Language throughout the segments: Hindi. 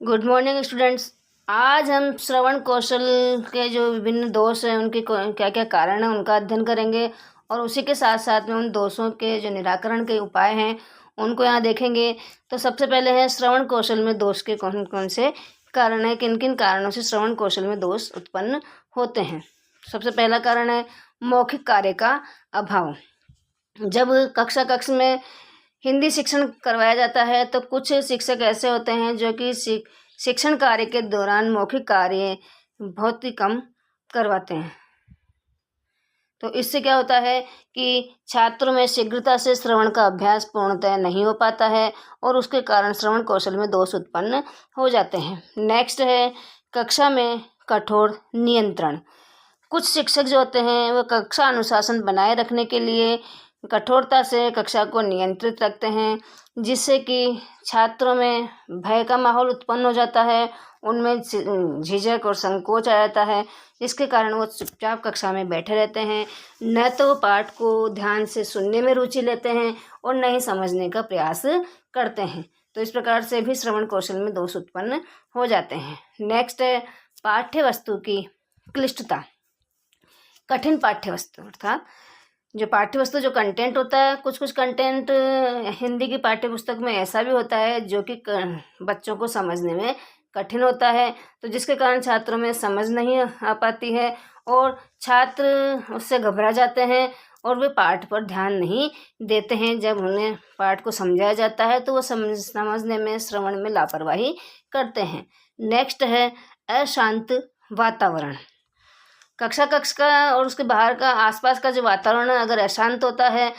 Good morning students. आज हम श्रवण कौशल के जो विभिन्न दोष हैं उनके क्या क्या कारण हैं उनका अध्ययन करेंगे और उसी के साथ साथ में उन दोषों के जो निराकरण के उपाय हैं उनको यहाँ देखेंगे। तो सबसे पहले है श्रवण कौशल में दोष के कौन कौन से कारण हैं, किन किन कारणों से श्रवण कौशल में दोष उत्पन्न होते हैं। सबसे पहला कारण है मौखिक कार्य का अभाव। जब कक्षा में हिंदी शिक्षण करवाया जाता है तो कुछ शिक्षक ऐसे होते हैं जो कि शिक्षण कार्य के दौरान मौखिक कार्य बहुत ही कम करवाते हैं। तो इससे क्या होता है कि छात्रों में शीघ्रता से श्रवण का अभ्यास पूर्णतः नहीं हो पाता है और उसके कारण श्रवण कौशल में दोष उत्पन्न हो जाते हैं। नेक्स्ट है कक्षा में कठोर नियंत्रण। कुछ शिक्षक जो होते हैं वो कक्षा अनुशासन बनाए रखने के लिए कठोरता से कक्षा को नियंत्रित रखते हैं, जिससे कि छात्रों में भय का माहौल उत्पन्न हो जाता है, उनमें झिझक और संकोच आ जाता है, जिसके कारण वो चुपचाप कक्षा में बैठे रहते हैं, न तो वो पाठ को ध्यान से सुनने में रुचि लेते हैं और न ही समझने का प्रयास करते हैं। तो इस प्रकार से भी श्रवण कौशल में दोष उत्पन्न हो जाते हैं। नेक्स्ट है पाठ्य वस्तु की क्लिष्टता। कठिन पाठ्य वस्तु अर्थात जो पाठ्य वस्तु जो कंटेंट होता है, कुछ कंटेंट हिंदी की पाठ्य पुस्तक में ऐसा भी होता है जो कि बच्चों को समझने में कठिन होता है, तो जिसके कारण छात्रों में समझ नहीं आ पाती है और छात्र उससे घबरा जाते हैं और वे पाठ पर ध्यान नहीं देते हैं। जब उन्हें पाठ को समझाया जाता है तो वो समझने में श्रवण में लापरवाही करते हैं। नेक्स्ट है अशांत वातावरण। कक्षा का और उसके बाहर का आसपास का जो वातावरण अगर अशांत होता है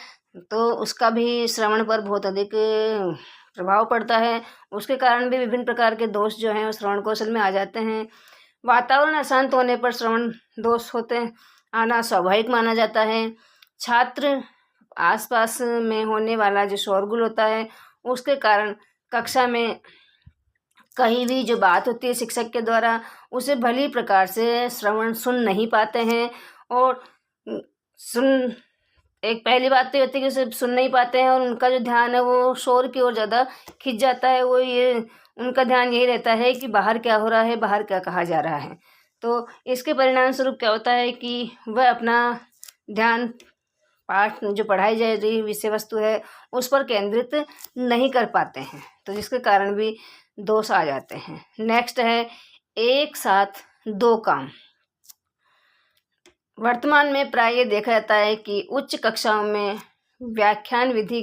तो उसका भी श्रवण पर बहुत अधिक प्रभाव पड़ता है। उसके कारण भी विभिन्न प्रकार के दोष जो हैं वो श्रवण कौशल में आ जाते हैं। वातावरण अशांत होने पर श्रवण दोष होते आना स्वाभाविक माना जाता है। छात्र आसपास में होने वाला जो शोरगुल होता है उसके कारण कक्षा में कहीं भी जो बात होती है शिक्षक के द्वारा उसे भली प्रकार से श्रवण सुन नहीं पाते हैं और एक पहली बात तो होती है कि उसे सुन नहीं पाते हैं और उनका जो ध्यान है वो शोर की ओर ज़्यादा खिंच जाता है। वो ये उनका ध्यान यही रहता है कि बाहर क्या हो रहा है, बाहर क्या कहा जा रहा है। तो इसके परिणाम स्वरूप क्या होता है कि वह अपना ध्यान पाठ जो पढ़ाई जा रही विषय वस्तु है उस पर केंद्रित नहीं कर पाते हैं, तो जिसके कारण भी दोष आ जाते हैं। नेक्स्ट है एक साथ दो काम। वर्तमान में प्राय ये देखा जाता है कि उच्च कक्षाओं में व्याख्यान विधि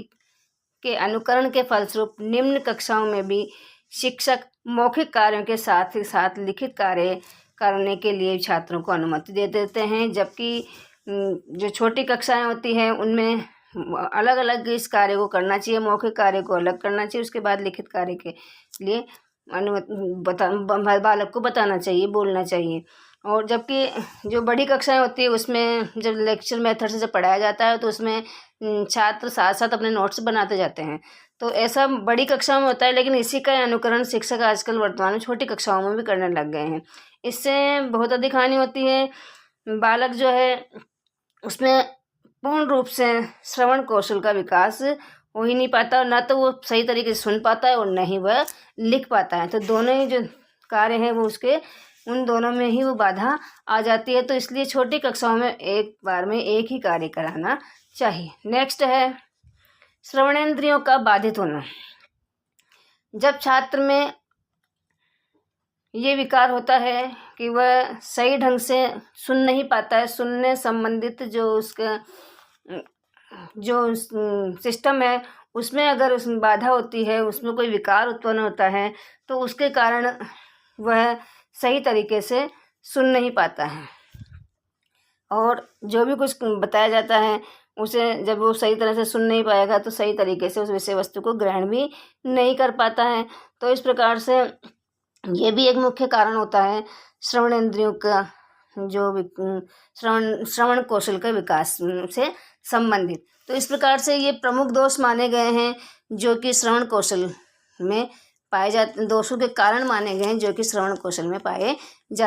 के अनुकरण के फलस्वरूप निम्न कक्षाओं में भी शिक्षक मौखिक कार्यों के साथ ही साथ लिखित कार्य करने के लिए छात्रों को अनुमति दे देते हैं, जबकि जो छोटी कक्षाएं होती हैं उनमें अलग अलग इस कार्य को करना चाहिए, मौखिक कार्य को अलग करना चाहिए, उसके बाद लिखित कार्य के लिए बालक को बताना चाहिए, बोलना चाहिए। और जबकि जो बड़ी कक्षाएं होती है उसमें जब लेक्चर मेथड से जब पढ़ाया जाता है तो उसमें छात्र साथ साथ अपने नोट्स बनाते जाते हैं, तो ऐसा बड़ी कक्षाओं में होता है। लेकिन इसी का अनुकरण शिक्षक आजकल वर्तमान में छोटी कक्षाओं में भी करने लग गए हैं। इससे बहुत अधिक हानि होती है। बालक जो है उसमें पूर्ण रूप से श्रवण कौशल का विकास हो ही नहीं पाता और न तो वो सही तरीके से सुन पाता है और न ही वह लिख पाता है। तो दोनों ही जो कार्य हैं वो उसके उन दोनों में ही वो बाधा आ जाती है। तो इसलिए छोटी कक्षाओं में एक बार में एक ही कार्य कराना चाहिए। नेक्स्ट है श्रवणेंद्रियों का बाधित होना। जब छात्र में ये विकार होता है कि वह सही ढंग से सुन नहीं पाता है, सुनने संबंधित जो उसका जो सिस्टम है उसमें अगर उसमें बाधा होती है, उसमें कोई विकार उत्पन्न होता है तो उसके कारण वह सही तरीके से सुन नहीं पाता है और जो भी कुछ बताया जाता है उसे जब वो सही तरह से सुन नहीं पाएगा तो सही तरीके से उस विषय वस्तु को ग्रहण भी नहीं कर पाता है। तो इस प्रकार से ये भी एक मुख्य कारण होता है श्रवण इंद्रियों का जो श्रवण कौशल के विकास से संबंधित। तो इस प्रकार से ये प्रमुख दोष माने गए हैं जो कि श्रवण कौशल में पाए जाते, दोषों के कारण माने गए हैं जो कि श्रवण कौशल में पाए जाते।